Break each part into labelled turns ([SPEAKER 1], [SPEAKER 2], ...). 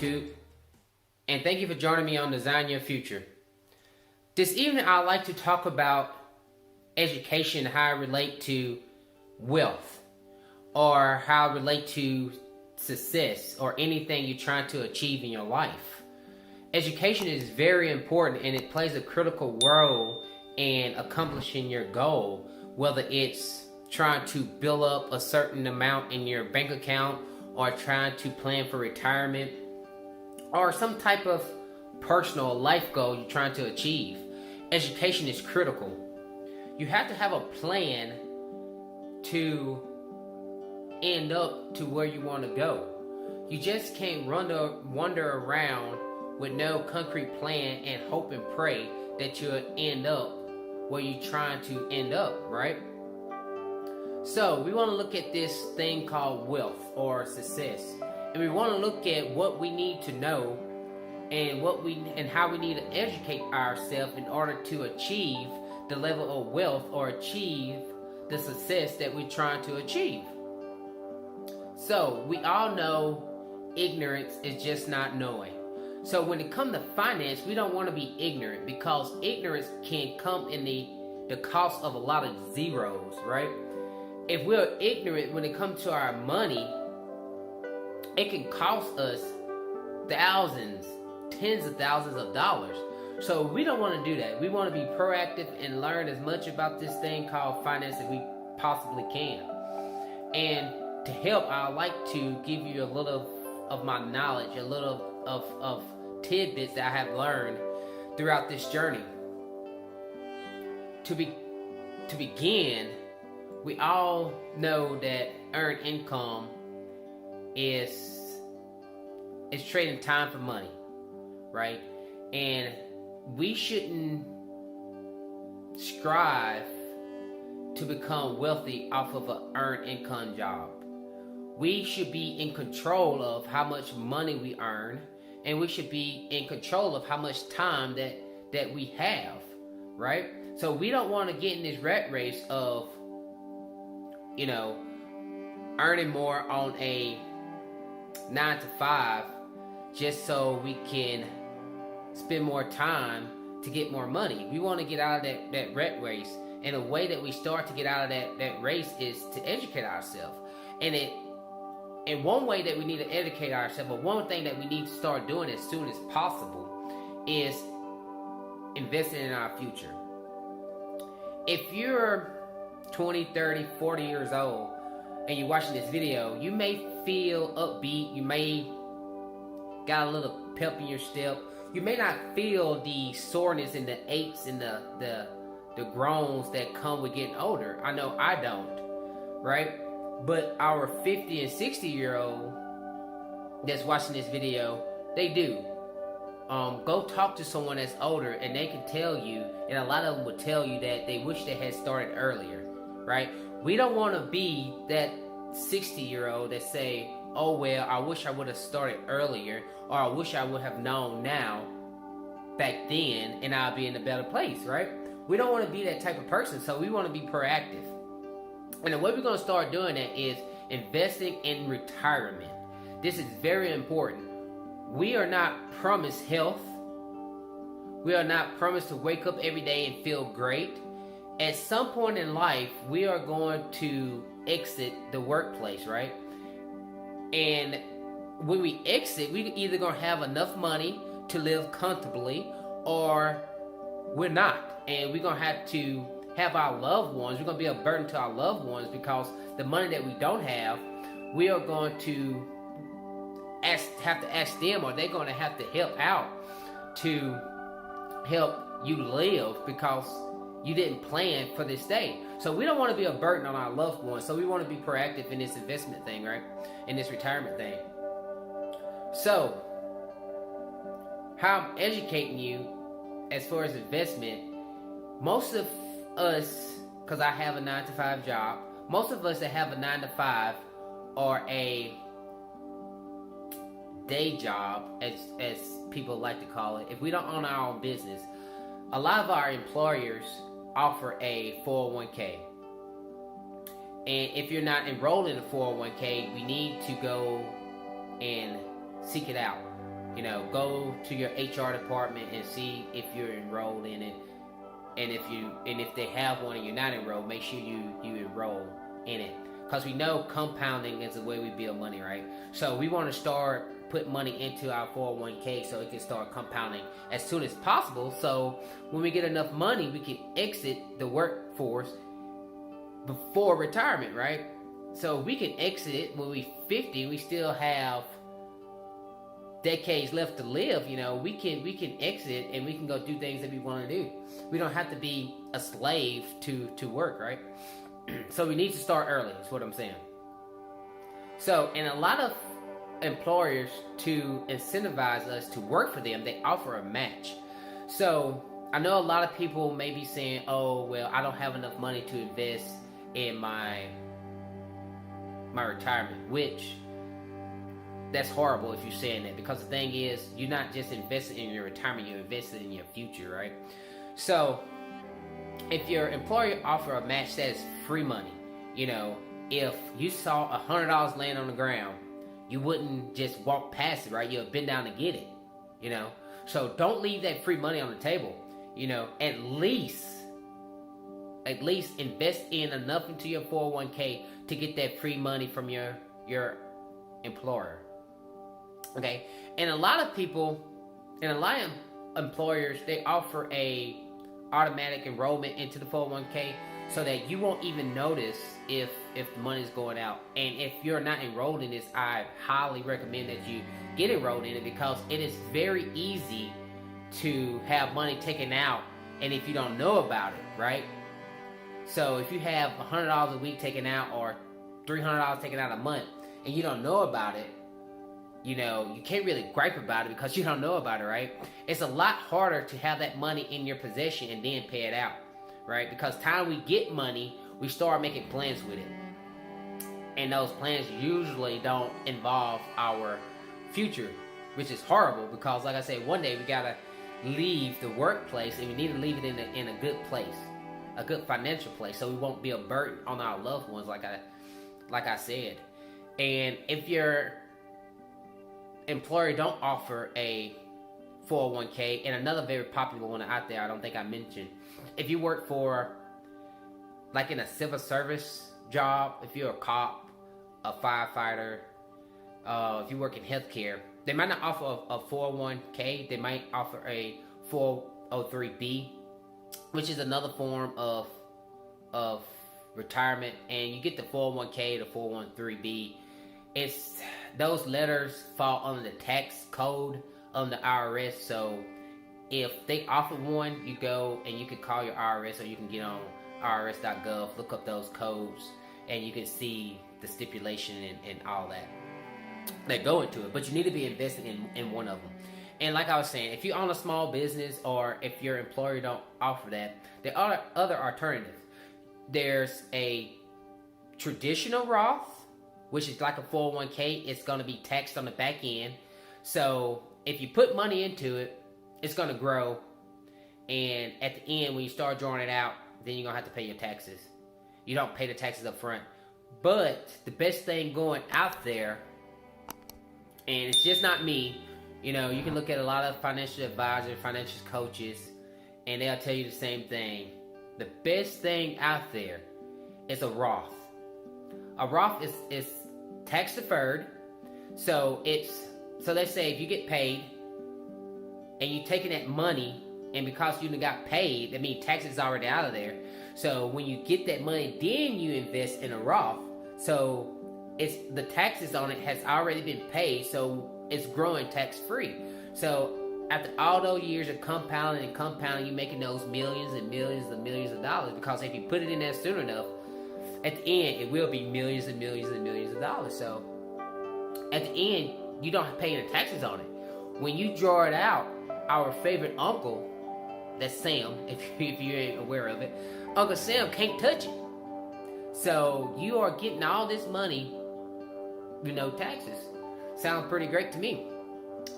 [SPEAKER 1] YouTube? And thank you for joining me on Design Your Future. This evening I'd like to talk about education, how it relate to wealth, or how it relate to success, or anything you're trying to achieve in your life. Education is very important and it plays a critical role in accomplishing your goal, whether it's trying to build up a certain amount in your bank account, or trying to plan for retirement, or some type of personal life goal you're trying to achieve. Education is critical. You have to have a plan to end up to where you want to go. You just can't wander around with no concrete plan and hope and pray that you'll end up where you're trying to end up, right? So we want to look at this thing called wealth or success, and we want to look at what we need to know and how we need to educate ourselves in order to achieve the level of wealth or achieve the success that we're trying to achieve. So we all know ignorance is just not knowing. So when it comes to finance, we don't want to be ignorant, because ignorance can come in the cost of a lot of zeros, right? If we're ignorant when it comes to our money, it can cost us thousands, tens of thousands of dollars. So we don't want to do that. We want to be proactive and learn as much about this thing called finance as we possibly can. And to help, I would like to give you a little of my knowledge, a little of tidbits that I have learned throughout this journey. To begin, we all know that earned income is trading time for money, right? And we shouldn't strive to become wealthy off of an earned income job. We should be in control of how much money we earn, and we should be in control of how much time that we have, right? So we don't want to get in this rat race of earning more on a 9 to 5 just so we can spend more time to get more money. We want to get out of that rat race. And a way that we start to get out of that race is to educate ourselves. And one way that we need to educate ourselves, or one thing that we need to start doing as soon as possible, is investing in our future. If you're 20, 30, 40 years old and you're watching this video, you may feel upbeat, you may got a little pep in your step, you may not feel the soreness and the aches and the groans that come with getting older. I know I don't, right? But our 50 and 60 year old that's watching this video, they do. Go talk to someone that's older and they can tell you, and a lot of them would tell you that they wish they had started earlier, right? We don't want to be that 60-year-old that say, oh well, I wish I would have started earlier, or I wish I would have known now back then and I'll be in a better place, right? We don't want to be that type of person, so we want to be proactive. And the way we're going to start doing that is investing in retirement. This is very important. We are not promised health. We are not promised to wake up every day and feel great. At some point in life, we are going to exit the workplace, right? And when we exit, we either going to have enough money to live comfortably, or we're not. And we're going to have to have our loved ones. We're going to be a burden to our loved ones, because the money that we don't have, we are going to have to ask them, or they're going to have to help out to help you live, because you didn't plan for this day. So we don't want to be a burden on our loved ones. So we want to be proactive in this investment thing, right? In this retirement thing. So how I'm educating you as far as investment, most of us, because I have a 9 to 5 job, most of us that have a 9 to 5 or a day job, as people like to call it, if we don't own our own business, a lot of our employers offer a 401k. And if you're not enrolled in a 401k, we need to go and seek it out. Go to your HR department and see if you're enrolled in it. And if they have one and you're not enrolled, make sure you enroll in it. Because we know compounding is the way we build money, right? So we want to start putting money into our 401k so it can start compounding as soon as possible. So when we get enough money, we can exit the workforce before retirement, right? So we can exit it when we're 50. We still have decades left to live. We can exit and we can go do things that we want to do. We don't have to be a slave to work, right? So we need to start early, is what I'm saying. So, and a lot of employers, to incentivize us to work for them, they offer a match. So I know a lot of people may be saying, oh, well, I don't have enough money to invest in my retirement, which that's horrible if you're saying that, because the thing is, you're not just investing in your retirement, you're investing in your future, right? So if your employer offer a match, that is free money. If you saw $100 laying on the ground, you wouldn't just walk past it, right? You would bend down to get it, So don't leave that free money on the table. At least invest in enough into your 401k to get that free money from your employer. Okay? And a lot of people, and a lot of employers, they offer a automatic enrollment into the 401k so that you won't even notice if the money's going out. And if you're not enrolled in this, I highly recommend that you get enrolled in it, because it is very easy to have money taken out, and if you don't know about it, right? So if you have $100 a week taken out, or $300 taken out a month, and you don't know about it, you can't really gripe about it because you don't know about it, right? It's a lot harder to have that money in your possession and then pay it out, right? Because time we get money, we start making plans with it. And those plans usually don't involve our future, which is horrible, because like I said, one day we gotta leave the workplace, and we need to leave it in a good place, a good financial place, so we won't be a burden on our loved ones, like I said. And if your employer don't offer a 401k, and another very popular one out there I don't think I mentioned, if you work for, like, in a civil service job, if you're a cop, a firefighter, if you work in healthcare, they might not offer a 401k. They might offer a 403b, which is another form of retirement. And you get the 401k, the 413b. Those letters fall under the tax code of the IRS. So if they offer one, you go and you can call your IRS, or you can get on irs.gov, look up those codes, and you can see the stipulation and all that go into it. But you need to be investing in one of them. And like I was saying, if you own a small business, or if your employer don't offer that, there are other alternatives. There's a traditional Roth, which is like a 401k. It's going to be taxed on the back end. So if you put money into it, it's going to grow. And at the end, when you start drawing it out, then you're going to have to pay your taxes. You don't pay the taxes up front. But the best thing going out there, and it's just not me, you can look at a lot of financial advisors, financial coaches, and they'll tell you the same thing. The best thing out there is a Roth. A Roth is tax deferred. So let's say if you get paid and you're taking that money, and because you got paid, that means taxes already out of there. So when you get that money, then you invest in a Roth. So the taxes on it has already been paid, so it's growing tax free. So after all those years of compounding, you're making those millions and millions and millions of dollars, because if you put it in there soon enough, at the end it will be millions and millions and millions of dollars. So at the end, you don't have to pay any taxes on it. When you draw it out, our favorite uncle, that's Sam, if you ain't aware of it, Uncle Sam can't touch it. So you are getting all this money with no taxes. Sounds pretty great to me.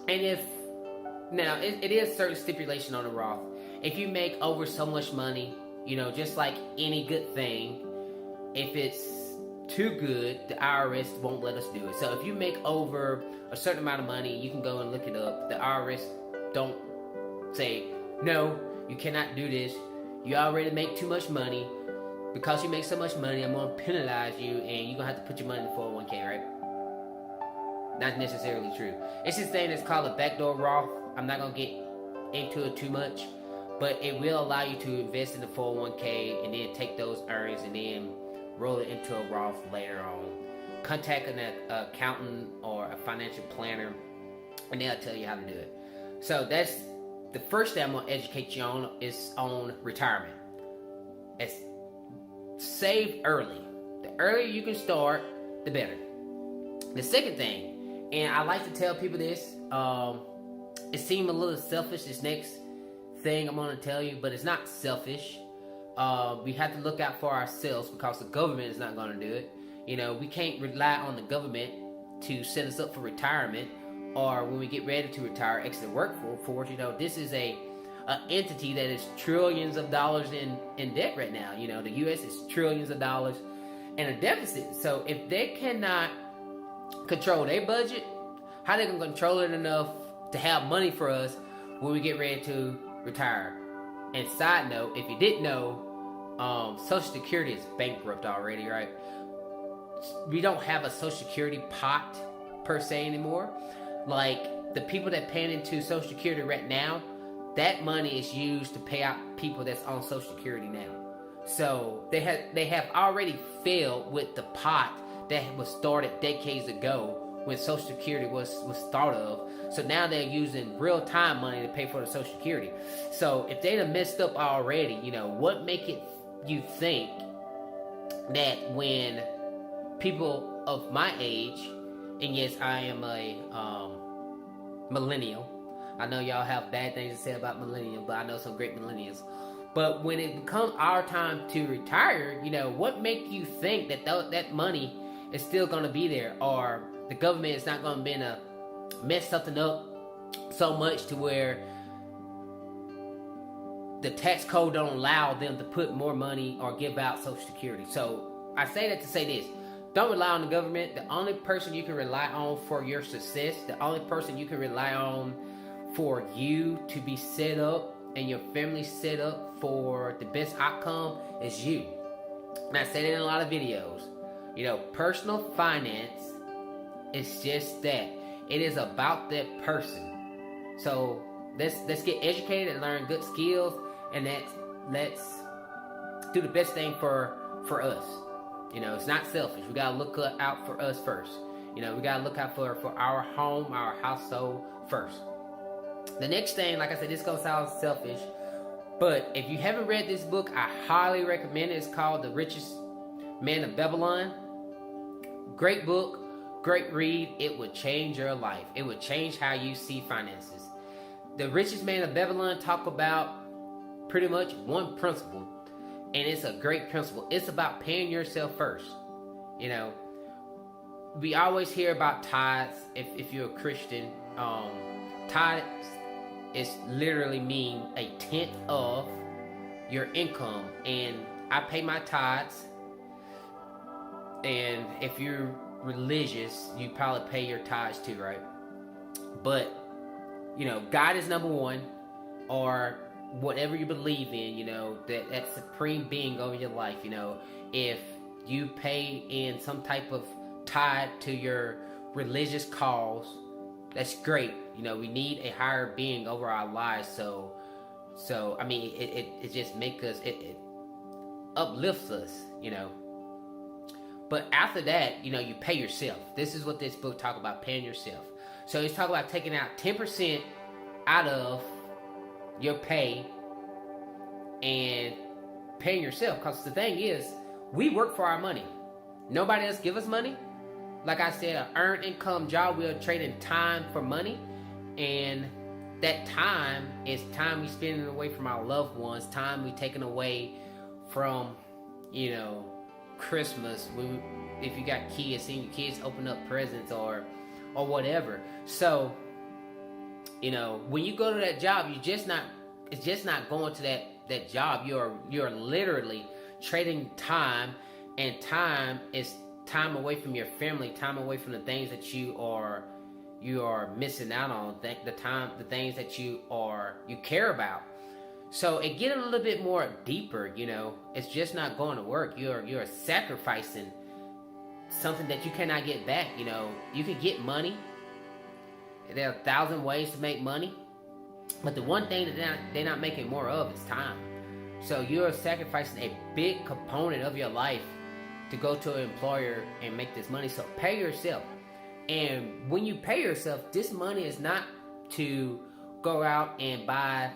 [SPEAKER 1] And it is certain stipulation on the Roth. If you make over so much money, just like any good thing, if it's too good, the IRS won't let us do it. So if you make over a certain amount of money, you can go and look it up. The IRS don't say, no, you cannot do this. You already make too much money. Because you make so much money, I'm going to penalize you, and you're going to have to put your money in the 401k, right? Not necessarily true. It's this thing that's called a backdoor Roth. I'm not going to get into it too much, but it will allow you to invest in the 401k and then take those earnings and then roll it into a Roth later on. Contact an accountant or a financial planner, and they'll tell you how to do it. So that's the first thing I'm going to educate you on is on retirement. It's save early. The earlier you can start, the better. The second thing, and I like to tell people this, it seems a little selfish, this next thing I'm going to tell you, but it's not selfish. We have to look out for ourselves because the government is not going to do it. You know, we can't rely on the government to set us up for retirement, or when we get ready to retire, exit the workforce. You know, this is an entity that is trillions of dollars in debt right now. You know, the U.S. is trillions of dollars in a deficit. So if they cannot control their budget, how they going to control it enough to have money for us when we get ready to retire? And side note, if you didn't know, Social Security is bankrupt already, right? We don't have a Social Security pot per se anymore. Like, the people that pay into Social Security right now, that money is used to pay out people that's on Social Security now. So they have already failed with the pot that was started decades ago when Social Security was thought of. So now they're using real-time money to pay for the Social Security. So if they'd have messed up already, you know, what make it you think that when people of my age, and yes, I am a millennial. I know y'all have bad things to say about millennials, but I know some great millennials. But when it becomes our time to retire, you know, what make you think that that money is still going to be there, or the government is not going to be to mess something up so much to where the tax code don't allow them to put more money or give out Social Security. So I say that to say this. Don't rely on the government. The only person you can rely on for your success, the only person you can rely on for you to be set up and your family set up for the best outcome is you. And I said it in a lot of videos. You know, personal finance is just that. It is about that person. So let's get educated and learn good skills, and let's do the best thing for us. You know, it's not selfish. We gotta look out for us first. You know, we gotta look out for our home, our household first. The next thing, like I said, this gonna sound selfish, but if you haven't read this book, I highly recommend it. It's called The Richest Man of Babylon. Great book, great read. It would change your life. It would change how you see finances. The Richest Man of Babylon talk about pretty much one principle, and it's a great principle. It's about paying yourself first. You know, we always hear about tithes. If you're a Christian, tithes is literally mean a tenth of your income, and I pay my tithes. And if you're religious, you probably pay your tithes too, right? But you know, God is number one, or whatever you believe in, you know, that supreme being over your life. You know, if you pay in some type of tithe to your religious cause, that's great. You know, we need a higher being over our lives. So I mean, it just makes us, it uplifts us, you know. But after that, you know, you pay yourself. This is what this book talk about, paying yourself. So it's talking about taking out 10% out of your pay and paying yourself. Because the thing is, we work for our money. Nobody else give us money. Like I said, an earned income job, we are trading time for money. And that time is time we spending away from our loved ones, time we taking away from, you know, Christmas, if you got kids, seeing your kids open up presents or whatever. So, you know, when you go to that job, it's just not going to that job. You're literally trading time, and time is time away from your family, time away from the things that you are missing out on, the things that you care about. So it get a little bit more deeper, you know. It's just not going to work. You're sacrificing something that you cannot get back. You know, you can get money. There are 1,000 ways to make money, but the one thing that they're not making more of is time. So you're sacrificing a big component of your life to go to an employer and make this money. So pay yourself. And when you pay yourself, this money is not to go out and buy,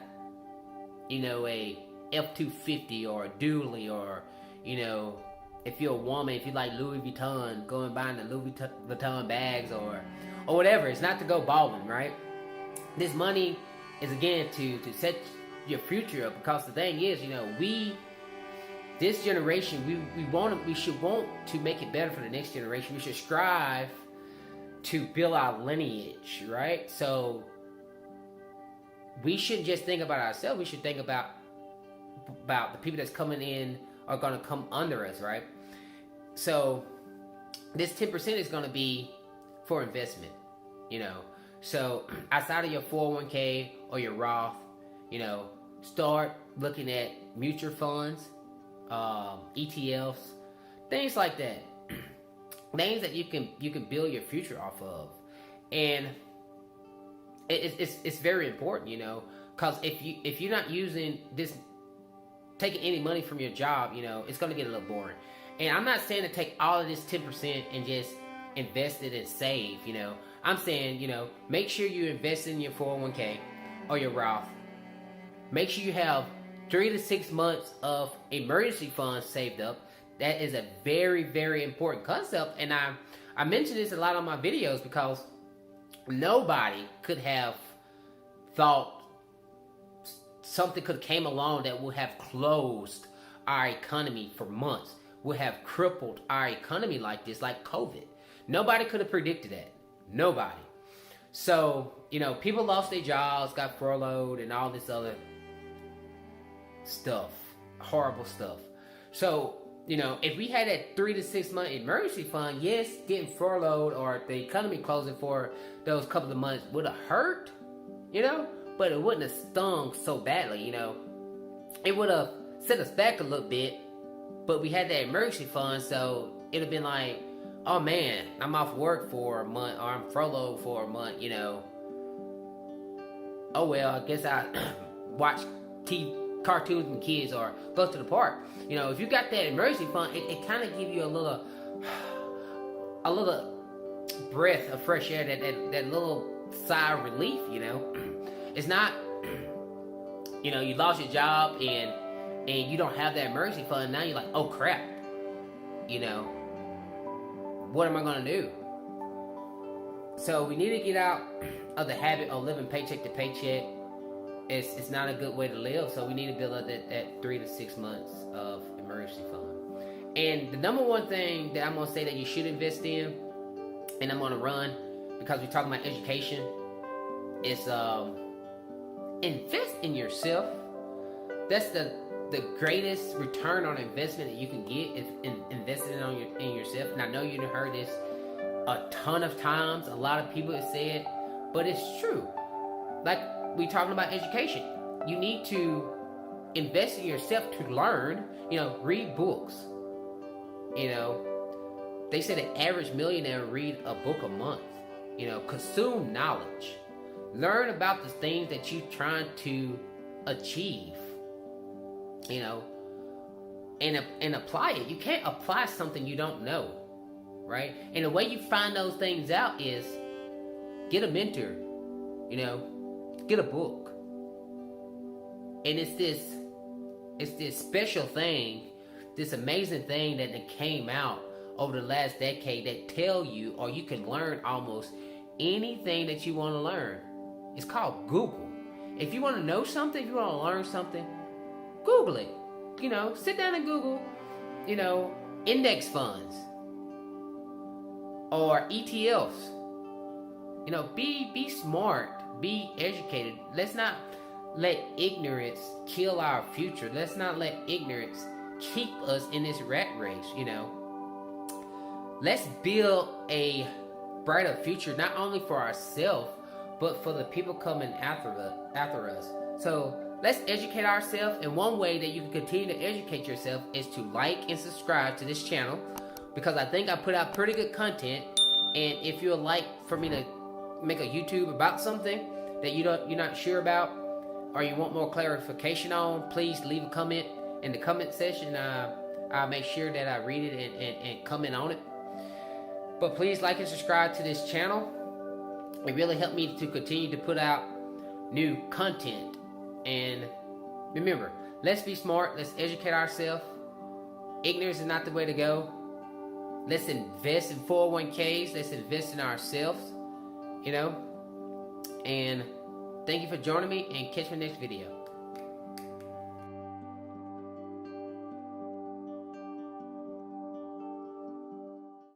[SPEAKER 1] you know, a F-250 or a dually, or, you know, if you're a woman, if you like Louis Vuitton, go and buy the Louis Vuitton bags or whatever. It's not to go balling, right? This money is, again, to set your future up, because the thing is, you know, this generation, we should want to make it better for the next generation. We should strive to build our lineage, right? So we shouldn't just think about ourselves. We should think about the people that's coming in are going to come under us, right? So this 10% is going to be for investment, you know. So outside of your 401k or your Roth, you know, start looking at mutual funds, ETFs, things like that. Things that you can build your future off of. And it's very important, you know, because if you're not using this, taking any money from your job, you know, it's going to get a little boring. And I'm not saying to take all of this 10% and just invest it and save, you know. I'm saying, you know, make sure you invest in your 401k or your Roth. Make sure you have 3 to 6 months of emergency funds saved up. That is a very, very important concept. And I mention this a lot on my videos because nobody could have thought something could have came along that would have closed our economy for months, would have crippled our economy like this, like COVID. Nobody could have predicted that. Nobody. So, you know, people lost their jobs, got furloughed, and all this other stuff. Horrible stuff. So, you know, if we had that 3 to 6 month emergency fund, yes, getting furloughed or the economy closing for those couple of months would have hurt, you know, but it wouldn't have stung so badly, you know. It would have set us back a little bit, but we had that emergency fund, so it would have been like, oh man, I'm off work for a month, or I'm furloughed for a month, you know. Oh well, I guess I watch cartoons and kids or go to the park. You know, if you got that emergency fund, it kind of give you a little breath of fresh air, that little sigh of relief, you know. It's not, you know, you lost your job and you don't have that emergency fund. Now you're like, oh crap, you know, what am I going to do? So we need to get out of the habit of living paycheck to paycheck. It's not a good way to live, so we need to build up that 3 to 6 months of emergency fund. And the number one thing that I'm going to say that you should invest in, and I'm going to run, because we're talking about education, is invest in yourself. That's the greatest return on investment that you can get, is investing in yourself. And I know you've heard this a ton of times. A lot of people have said it, but it's true. Like, we talking about education. You need to invest in yourself to learn, you know, read books. You know, they say the average millionaire read a book a month. You know, consume knowledge. Learn about the things that you're trying to achieve. You know, and apply it. You can't apply something you don't know, right? And the way you find those things out is get a mentor, you know. Get a book. And it's this special thing, this amazing thing that came out over the last decade that tell you, or you can learn almost anything that you want to learn. It's called Google. If you want to know something, if you want to learn something, Google it. You know, sit down and Google, you know, index funds or ETFs. You know, be smart. Be educated. Let's not let ignorance kill our future. Let's not let ignorance keep us in this rat race, you know. let's build a brighter future, not only for ourselves, but for the people coming after us. So let's educate ourselves, and one way that you can continue to educate yourself is to like and subscribe to this channel, because I think I put out pretty good content. And if you would like for me to make a YouTube about something that you're not sure about, or you want more clarification on, please leave a comment in the comment section. I'll make sure that I read it and comment on it. But please like and subscribe to this channel. It really helped me to continue to put out new content. And remember, let's be smart. Let's educate ourselves. Ignorance is not the way to go. Let's invest in 401ks. Let's invest in ourselves. And thank you for joining me, and catch my next video.